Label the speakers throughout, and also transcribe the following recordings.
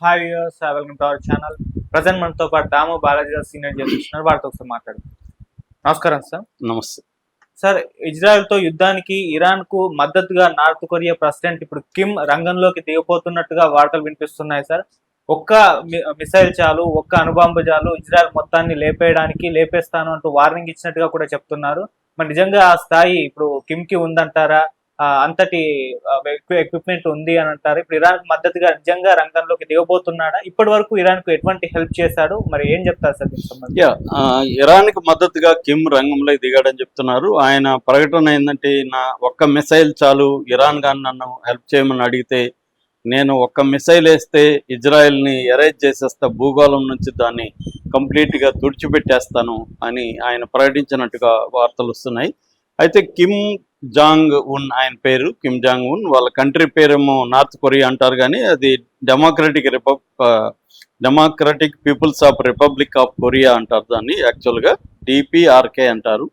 Speaker 1: Hi viewers, welcome to our channel. Present మనతో పాటు దాము బాలాజీ గారు సీనియర్ జర్నలిస్ట్ ఉన్నారు. వారితో ఒకసారి మాట్లాడదాం. నమస్కారం సార్.
Speaker 2: నమస్తే
Speaker 1: సార్, ఇజ్రాయెల్తో యుద్ధానికి ఇరాన్కు మద్దతుగా నార్త్ కొరియా ప్రెసిడెంట్ ఇప్పుడు కిమ్ రంగంలోకి దిగబోతున్నట్టుగా వార్తలు వినిపిస్తున్నాయి సార్. ఒక్క మిసైల్ చాలు, ఒక్క అణుబాంబు చాలు ఇజ్రాయెల్ మొత్తాన్ని లేపేస్తాను అంటూ వార్నింగ్ ఇచ్చినట్టుగా కూడా చెప్తున్నారు. మరి నిజంగా ఆ స్థాయి ఇప్పుడు కిమ్కి ఉందంటారా? అంతటి ఎక్విప్మెంట్ ఉంది అని అంటారు. ఇప్పుడు ఇరాన్ మద్దతుగా నిజంగా రంగంలోకి దిగబోతున్నాడా? ఇప్పటి వరకు ఇరాన్ కు ఎటువంటి హెల్ప్ చేశాడు? మరి ఏం చెప్తారు సార్ దీనికి సంబంధించి?
Speaker 2: ఇరాన్ కి మద్దతుగా కిమ్ రంగంలో దిగాడని చెప్తున్నారు. ఆయన ప్రకటన ఏంటంటే, నా ఒక్క మిసైల్ చాలు, ఇరాన్ గాని నన్ను హెల్ప్ చేయమని అడిగితే నేను ఒక్క మిసైల్ వేస్తే ఇజ్రాయెల్ని ఎరేజ్ చేసేస్తా, భూగోళం నుంచి దాన్ని కంప్లీట్గా తుడిచిపెట్టేస్తాను అని ఆయన ప్రకటించినట్టుగా వార్తలు వస్తున్నాయి. అయితే కిమ్ జాంగ్ ఉన్ ఆయన పేరు, కిమ్ జాంగ్ ఉన్. వాళ్ళ కంట్రీ పేరేమో నార్త్ కొరియా అంటారు, కానీ అది democratic people's of republic of Korea అంటారు దాన్ని. యాక్చువల్గా డిపిఆర్కే అంటారు.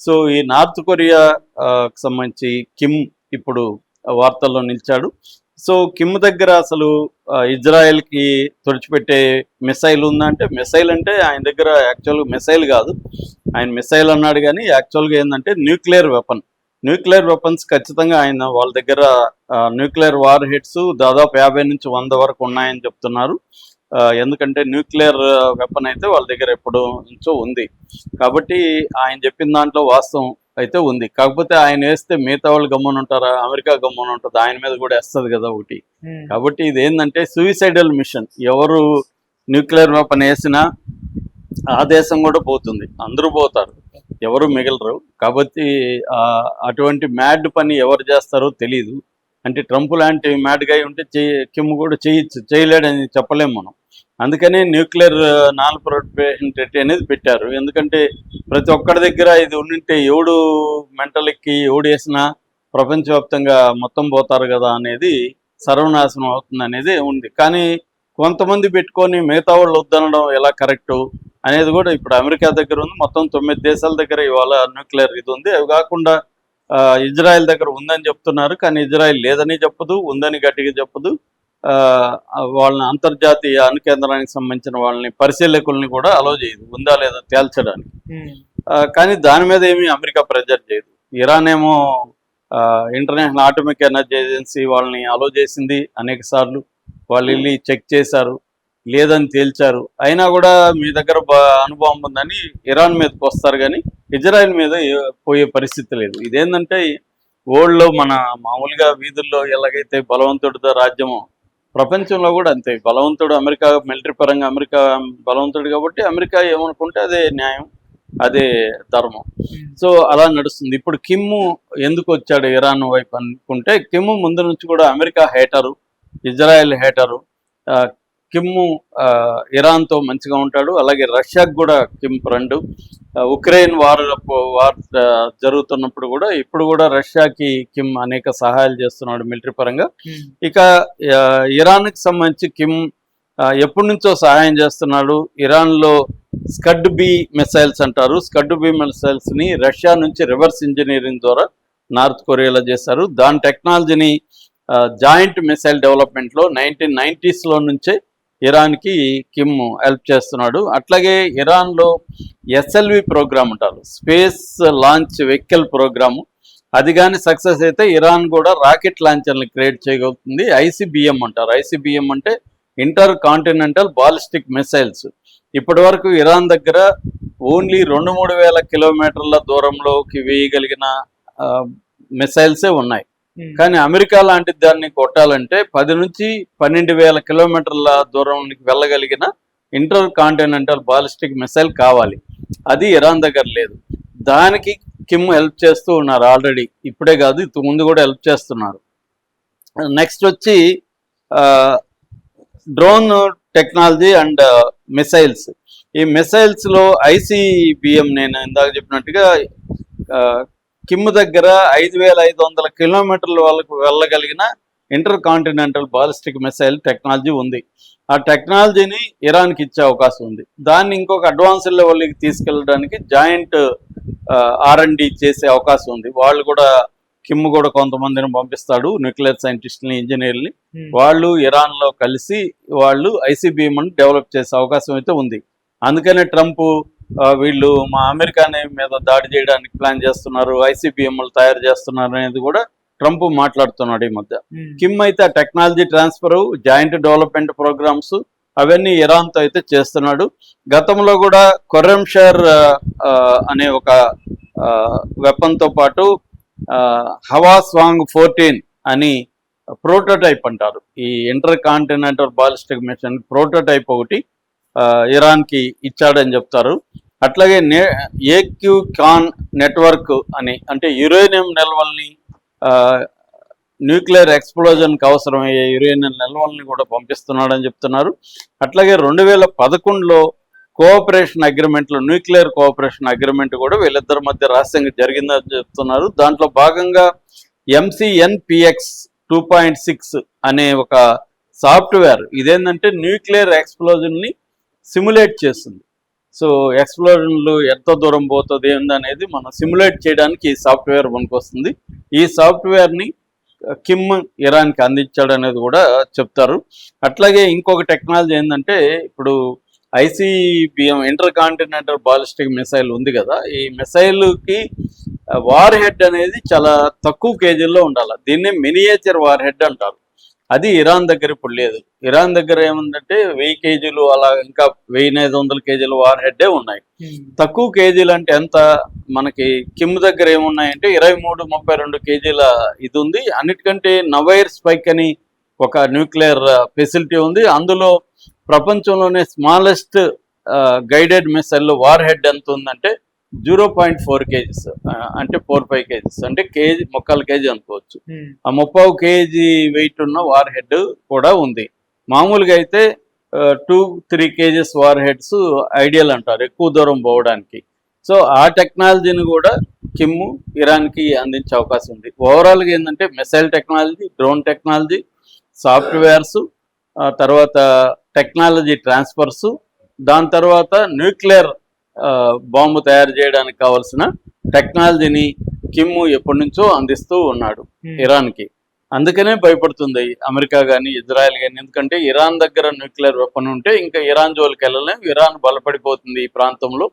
Speaker 2: సో ఈ నార్త్ కొరియా సంబంధించి కిమ్ ఇప్పుడు వార్తల్లో నిలిచాడు. సో కిమ్ దగ్గర అసలు ఇజ్రాయెల్కి తుడిచిపెట్టే మిసైల్ ఉందంటే, మిసైల్ అంటే ఆయన దగ్గర యాక్చువల్గా మిసైల్ కాదు, ఆయన మిసైల్ అన్నాడు కానీ యాక్చువల్గా ఏంటంటే న్యూక్లియర్ వెపన్స్ ఖచ్చితంగా వాళ్ళ దగ్గర న్యూక్లియర్ వార్ హెడ్స్ దాదాపు 50 నుంచి 100 వరకు ఉన్నాయని చెప్తున్నారు. ఎందుకంటే న్యూక్లియర్ వెపన్ అయితే వాళ్ళ దగ్గర ఎప్పటి నుంచో ఉంది. కాబట్టి ఆయన చెప్పిన దాంట్లో వాస్తవం అయితే ఉంది. కాకపోతే ఆయన వేస్తే మిగతా వాళ్ళు గమ్మున ఉంటారా? అమెరికా గమ్మున ఉంటుంది, ఆయన మీద కూడా వేస్తుంది కదా ఒకటి. కాబట్టి ఇది ఏంటంటే సూయిసైడల్ మిషన్. ఎవరు న్యూక్లియర్ వెపన్ వేసినా ఆ దేశం కూడా పోతుంది, అందరూ పోతారు, ఎవరు మిగలరు. కాబట్టి అటువంటి మ్యాడ్ పని ఎవరు చేస్తారో తెలీదు. అంటే ట్రంప్ లాంటి మ్యాడ్ గా ఉంటే కిమ్ కూడా చేయలేడని చెప్పలేము మనం. అందుకనే న్యూక్లియర్ నాన్ ప్రొలిఫరేషన్ ట్రీటీ అనేది పెట్టారు. ఎందుకంటే ప్రతి ఒక్కరి దగ్గర ఇది ఉండింటే ఎవడు మెంటల్కి ఎవడు వేసినా ప్రపంచవ్యాప్తంగా మొత్తం పోతారు కదా అనేది, సర్వనాశనం అవుతుంది అనేది ఉంది. కానీ కొంతమంది పెట్టుకొని మిగతా వాళ్ళు వద్దనడం ఎలా కరెక్టు అనేది కూడా ఇప్పుడు అమెరికా దగ్గర ఉంది. మొత్తం 9 దేశాల దగ్గర ఇవాళ న్యూక్లియర్ ఇది ఉంది. అవి కాకుండా ఇజ్రాయెల్ దగ్గర ఉందని చెప్తున్నారు, కానీ ఇజ్రాయెల్ లేదని చెప్పదు, ఉందని గట్టిగా చెప్పదు. వాళ్ళని అంతర్జాతీయ అణుకేంద్రానికి సంబంధించిన వాళ్ళని పరిశీలకుల్ని కూడా అలో చేయదు, ఉందా లేదా తేల్చడానికి. కానీ దాని మీద ఏమీ అమెరికా ప్రెజర్ చేయదు. ఇరాన్ ఏమో ఇంటర్నేషనల్ ఆటోమిక్ ఎనర్జీ ఏజెన్సీ వాళ్ళని అలో చేసింది అనేక సార్లు. వాళ్ళు వెళ్ళి చెక్ చేశారు, లేదని తేల్చారు. అయినా కూడా మీ దగ్గర అనుభవం ఉందని ఇరాన్ మీదకి వస్తారు, కానీ ఇజ్రాయెల్ మీద పోయే పరిస్థితి లేదు. ఇదేంటంటే వరల్డ్లో మన మామూలుగా వీధుల్లో ఎలాగైతే బలవంతుడితో రాజ్యమో, ప్రపంచంలో కూడా అంతే. బలవంతుడు అమెరికా, మిలిటరీ పరంగా అమెరికా బలవంతుడు కాబట్టి అమెరికా ఏమనుకుంటే అదే న్యాయం, అదే ధర్మం. సో అలా నడుస్తుంది. ఇప్పుడు కిమ్ ఎందుకు వచ్చాడు ఇరాన్ వైపు అనుకుంటే, కిమ్ ముందు నుంచి కూడా అమెరికా హేటరు, ఇజ్రాయెల్ హేటరు. కిమ్ ఇరాన్తో మంచిగా ఉంటాడు, అలాగే రష్యాకు కూడా కిమ్ ఫ్రెండ్. ఉక్రెయిన్ వార్ జరుగుతున్నప్పుడు కూడా ఇప్పుడు కూడా రష్యాకి కిమ్ అనేక సహాయాలు చేస్తున్నాడు మిలిటరీ పరంగా. ఇక ఇరాన్కి సంబంధించి కిమ్ ఎప్పటి నుంచో సహాయం చేస్తున్నాడు. ఇరాన్లో స్కడ్ బి మిసైల్స్ అంటారు, స్కడ్ బి మిసైల్స్ని రష్యా నుంచి రివర్స్ ఇంజనీరింగ్ ద్వారా నార్త్ కొరియాలో చేశారు. దాని టెక్నాలజీని జాయింట్ మిసైల్ డెవలప్మెంట్లో 1990s నుంచే ఇరాన్కి కిమ్ హెల్ప్ చేస్తున్నాడు. అట్లాగే ఇరాన్లో ఎస్ఎల్వి ప్రోగ్రామ్ అంటారు, స్పేస్ లాంచ్ వెహికల్ ప్రోగ్రాము. అది కానీ సక్సెస్ అయితే ఇరాన్ కూడా రాకెట్ లాంచర్ని క్రియేట్ చేయగలుగుతుంది. ఐసిబిఎం అంటారు. ఐసిబిఎం అంటే ఇంటర్ కాంటినెంటల్ బాలిస్టిక్ మిసైల్స్. ఇప్పటి వరకు ఇరాన్ దగ్గర ఓన్లీ 2-3 వేల కిలోమీటర్ల దూరంలోకి వేయగలిగిన మిసైల్సే ఉన్నాయి. కానీ అమెరికా లాంటి దాన్ని కొట్టాలంటే 10 నుంచి 12 వేల కిలోమీటర్ల దూరానికి వెళ్ళగలిగిన ఇంటర్ కాంటినెంటల్ బాలిస్టిక్ మిసైల్ కావాలి. అది ఇరాన్ దగ్గర లేదు. దానికి కిమ్ హెల్ప్ చేస్తూ ఉన్నారు ఆల్రెడీ. ఇప్పుడే కాదు, ఇంతకు ముందు కూడా హెల్ప్ చేస్తున్నారు. నెక్స్ట్ వచ్చి డ్రోన్ టెక్నాలజీ అండ్ మిసైల్స్. ఈ మిసైల్స్లో ఐసిబిఎం, నేను ఇందాక చెప్పినట్టుగా కిమ్ దగ్గర 5500 కిలోమీటర్ల వాళ్ళకు వెళ్ళగలిగిన intercontinental ballistic missile technology ఉంది. ఆ టెక్నాలజీని ఇరాన్కి ఇచ్చే అవకాశం ఉంది. దాన్ని ఇంకొక అడ్వాన్స్డ్ లెవెల్కి తీసుకెళ్ళడానికి జాయింట్ R&D చేసే అవకాశం ఉంది. వాళ్ళు కూడా కిమ్ కూడా కొంతమందిని పంపిస్తాడు, న్యూక్లియర్ సైంటిస్టులని, ఇంజనీర్ని. వాళ్ళు ఇరాన్లో కలిసి వాళ్ళు ఐసీబీఎంని డెవలప్ చేసే అవకాశం అయితే ఉంది. అందుకనే ట్రంప్ వీళ్ళు మా అమెరికా మీద దాడి చేయడానికి ప్లాన్ చేస్తున్నారు, ఐసీబీఎంలు తయారు చేస్తున్నారు అనేది కూడా ట్రంప్ మాట్లాడుతున్నాడు ఈ మధ్య. కిమ్ అయితే ఆ technology transfer, joint development programs అవన్నీ ఇరాన్తో అయితే చేస్తున్నాడు. గతంలో కూడా ఖుర్రంషర్ అనే ఒక వెపన్తో పాటు హవాస్వాంగ్ 14 అని ప్రోటోటైప్ అంటారు, ఈ intercontinental ballistic missile prototype ఒకటి ఇరాన్కి ఇచ్చాడని చెప్తారు. అట్లాగే ఏక్యూకాన్ నెట్వర్క్ అని, అంటే యురేనియం నిల్వల్ని న్యూక్లియర్ ఎక్స్ప్లోజన్కి అవసరమయ్యే యురేనియం నిల్వల్ని కూడా పంపిస్తున్నాడని చెప్తున్నారు. అట్లాగే 2011లో కోఆపరేషన్ అగ్రిమెంట్లు, న్యూక్లియర్ కోఆపరేషన్ అగ్రిమెంట్ కూడా వీళ్ళిద్దరి మధ్య రహస్యంగా జరిగిందని చెప్తున్నారు. దాంట్లో భాగంగా MCNPX 2.6 అనే ఒక సాఫ్ట్వేర్, ఇదేంటంటే న్యూక్లియర్ ఎక్స్ప్లోజన్ని సిమ్యులేట్ చేస్తుంది. సో ఎక్స్ప్లోజన్లు ఎంత దూరం పోతుంది ఏందనేది మనం సిమ్యులేట్ చేయడానికి ఈ సాఫ్ట్వేర్ పనికొస్తుంది. ఈ సాఫ్ట్వేర్ని కిమ్ ఇరాన్కి అందించాడు అనేది కూడా చెప్తారు. అట్లాగే ఇంకొక టెక్నాలజీ ఏంటంటే, ఇప్పుడు ICBM inter continental ballistic missile ఉంది కదా, ఈ మిసైల్కి వార్ హెడ్ అనేది చాలా తక్కువ కేజీల్లో ఉండాలి. దీన్నే మినియేచర్ వార్ హెడ్ అంటారు. అది ఇరాన్ దగ్గర ఇప్పుడు లేదు. ఇరాన్ దగ్గర ఏముందంటే 1000 కేజీలు అలా, ఇంకా 1500 కేజీల వార్ హెడ్డే ఉన్నాయి. తక్కువ కేజీలు అంటే ఎంత, మనకి కిమ్ దగ్గర ఏమున్నాయంటే 23-32 కేజీల ఇది ఉంది. అన్నిటికంటే నవైర్ స్పైక్ అని ఒక న్యూక్లియర్ ఫెసిలిటీ ఉంది. అందులో ప్రపంచంలోనే smallest guided missile war head ఎంత ఉందంటే 0.4 కేజీస్, అంటే 4-5 కేజీస్, అంటే కేజీ 3/4 కేజీ అనుకోవచ్చు. ఆ 3/4 కేజీ వెయిట్ ఉన్న వార్ హెడ్ కూడా ఉంది. మామూలుగా అయితే 2-3 కేజీస్ వార్ హెడ్స్ ఐడియల్ అంటారు ఎక్కువ దూరం పోవడానికి. సో ఆ టెక్నాలజీని కూడా కిమ్ ఇరాన్కి అందించే అవకాశం ఉంది. ఓవరాల్గా ఏంటంటే missile technology, drone technology, softwares, తర్వాత టెక్నాలజీ ట్రాన్స్ఫర్స్, దాని తర్వాత న్యూక్లియర్ బాంబు తయారు చేయడానికి కావాల్సిన టెక్నాలజీని కిమ్ ఎప్పటి నుంచో అందిస్తూ ఉన్నాడు ఇరాన్కి. అందుకనే భయపడుతుంది అమెరికా కానీ ఇజ్రాయెల్ కానీ. ఎందుకంటే ఇరాన్ దగ్గర న్యూక్లియర్ వెపన్ ఉంటే ఇంకా ఇరాన్ జోలికి వెళ్ళలేం, ఇరాన్ బలపడిపోతుంది ఈ ప్రాంతంలో.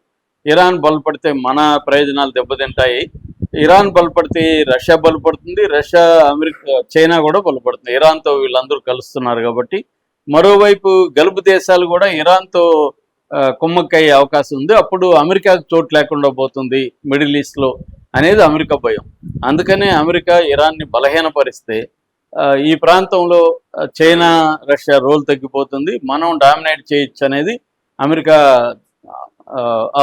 Speaker 2: ఇరాన్ బలపడితే మన ప్రయోజనాలు దెబ్బతింటాయి. ఇరాన్ బలపడితే రష్యా బలపడుతుంది, రష్యా అమెరికా చైనా కూడా బలపడుతుంది. ఇరాన్తో వీళ్ళందరూ కలుస్తున్నారు కాబట్టి. మరోవైపు గల్ఫ్ దేశాలు కూడా ఇరాన్తో కుమ్మక్కయ్యే అవకాశం ఉంది. అప్పుడు అమెరికాకు చోటు లేకుండా పోతుంది మిడిల్ ఈస్ట్లో అనేది అమెరికా భయం. అందుకనే అమెరికా ఇరాన్ని బలహీనపరిస్తే ఈ ప్రాంతంలో చైనా, రష్యా రోల్ తగ్గిపోతుంది, మనం డామినేట్ చేయొచ్చు అనేది అమెరికా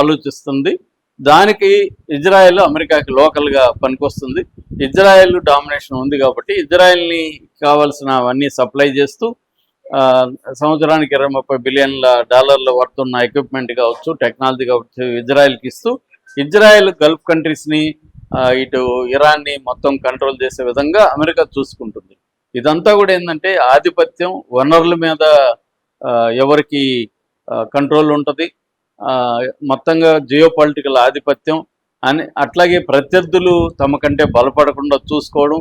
Speaker 2: ఆలోచిస్తుంది. దానికి ఇజ్రాయెల్ అమెరికాకి లోకల్గా పనికొస్తుంది. ఇజ్రాయెల్ డామినేషన్ ఉంది కాబట్టి ఇజ్రాయెల్ని కావాల్సినవన్నీ సప్లై చేస్తూ సంవత్సరానికి 20-30 బిలియన్ల డాలర్ల వర్త్ ఉన్న ఎక్విప్మెంట్ కావచ్చు, టెక్నాలజీ కావచ్చు ఇజ్రాయెల్కి ఇస్తూ, ఇజ్రాయెల్ గల్ఫ్ కంట్రీస్ని, ఇటు ఇరాన్ని మొత్తం కంట్రోల్ చేసే విధంగా అమెరికా చూసుకుంటుంది. ఇదంతా కూడా ఏంటంటే ఆధిపత్యం, వనరుల మీద ఎవరికి కంట్రోల్ ఉంటుంది, మొత్తంగా జియో పొలిటికల్ ఆధిపత్యం అని, అట్లాగే ప్రత్యర్థులు తమ కంటే బలపడకుండా చూసుకోవడం,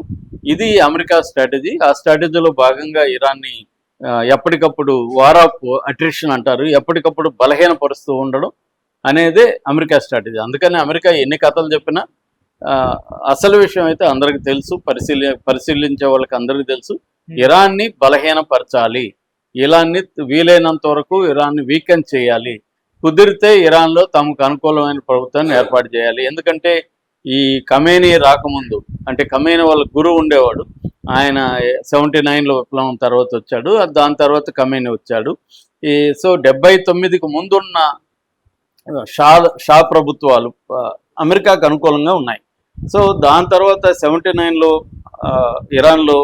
Speaker 2: ఇది అమెరికా స్ట్రాటజీ. ఆ స్ట్రాటజీలో భాగంగా ఇరాన్ని ఎప్పటికప్పుడు వార్ ఆఫ్ అట్రిషన్ అంటారు, ఎప్పటికప్పుడు బలహీనపరుస్తూ ఉండడం అనేదే అమెరికా స్ట్రాటజీ. అందుకని అమెరికా ఎన్ని కథలు చెప్పినా అసలు విషయం అయితే అందరికీ తెలుసు, పరిశీలించే వాళ్ళకి అందరికీ తెలుసు. ఇరాన్ని బలహీనపరచాలి, ఇరాన్ని వీలైనంత వరకు ఇరాన్ని వీకెన్ చేయాలి, కుదిరితే ఇరాన్లో తమకు అనుకూలమైన ప్రభుత్వాన్ని ఏర్పాటు చేయాలి. ఎందుకంటే ఈ ఖమేనీ రాకముందు, అంటే ఖమేనీ వాళ్ళ గురువు ఉండేవాడు, ఆయన 79లో విప్లవం తర్వాత వచ్చాడు, దాని తర్వాత ఖమేనీ వచ్చాడు. సో 79కి ముందున్న షా ప్రభుత్వాలు అమెరికాకు అనుకూలంగా ఉన్నాయి. సో దాని తర్వాత 79లో ఇరాన్లో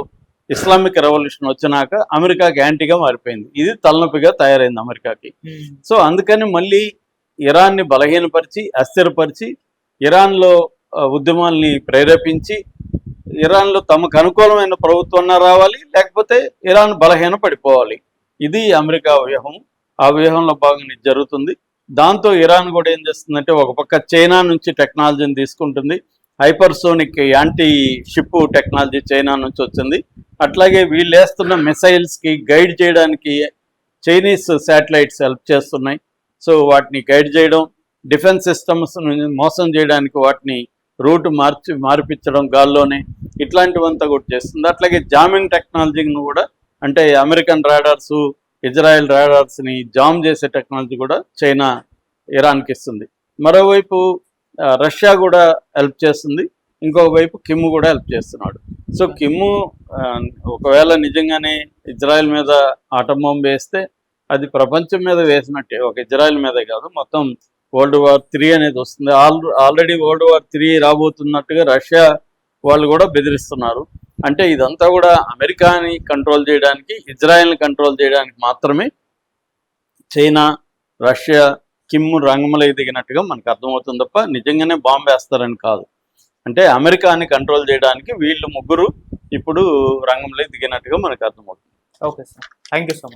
Speaker 2: ఇస్లామిక్ రెవల్యూషన్ వచ్చినాక అమెరికాకి యాంటీగా మారిపోయింది. ఇది తలనొప్పిగా తయారైంది అమెరికాకి. సో అందుకని మళ్ళీ ఇరాన్ని బలహీనపరిచి, అస్థిరపరిచి, ఇరాన్లో ఉద్యమాల్ని ప్రేరేపించి, ఇరాన్లో తమకు అనుకూలమైన ప్రభుత్వం రావాలి, లేకపోతే ఇరాన్ బలహీన పడిపోవాలి. ఇది అమెరికా వ్యూహం. ఆ వ్యూహంలో భాగంగా జరుగుతుంది. దాంతో ఇరాన్ కూడా ఏం చేస్తుందంటే, ఒక పక్క చైనా నుంచి టెక్నాలజీని తీసుకుంటుంది, hypersonic anti ship technology China నుంచి వచ్చింది. అట్లాగే వీళ్ళు వేస్తున్న మిసైల్స్కి గైడ్ చేయడానికి చైనీస్ శాటిలైట్స్ హెల్ప్ చేస్తున్నాయి. సో వాటిని గైడ్ చేయడం, డిఫెన్స్ సిస్టమ్స్ మోసం చేయడానికి వాటిని రూట్ మార్పించడం గాల్లోనే, ఇట్లాంటివంతా కూడా చేస్తుంది. అట్లాగే జామింగ్ టెక్నాలజీని కూడా, అంటే అమెరికన్ రాడార్స్, ఇజ్రాయెల్ రాడార్స్ని జామ్ చేసే టెక్నాలజీ కూడా చైనా ఇరాన్కి ఇస్తుంది. మరోవైపు రష్యా కూడా హెల్ప్ చేస్తుంది, ఇంకొక వైపు కిమ్ కూడా హెల్ప్ చేస్తున్నాడు. సో కిమ్ ఒకవేళ నిజంగానే ఇజ్రాయెల్ మీద ఆటం బాంబు వేస్తే అది ప్రపంచం మీద వేసినట్టే, ఒక ఇజ్రాయెల్ మీదే కాదు, మొత్తం World War III అనేది వస్తుంది. ఆల్రెడీ World War III రాబోతున్నట్టుగా రష్యా వాళ్ళు కూడా బెదిరిస్తున్నారు. అంటే ఇదంతా కూడా అమెరికాని కంట్రోల్ చేయడానికి, ఇజ్రాయెల్ని కంట్రోల్ చేయడానికి మాత్రమే చైనా, రష్యా, కిమ్ రంగంలో దిగినట్టుగా మనకు అర్థమవుతుంది తప్ప నిజంగానే బాంబు వేస్తారని కాదు. అంటే అమెరికాని కంట్రోల్ చేయడానికి వీళ్ళు ముగ్గురు ఇప్పుడు రంగంలో దిగినట్టుగా మనకు అర్థమవుతుంది.
Speaker 1: Okay sir, thank you so much.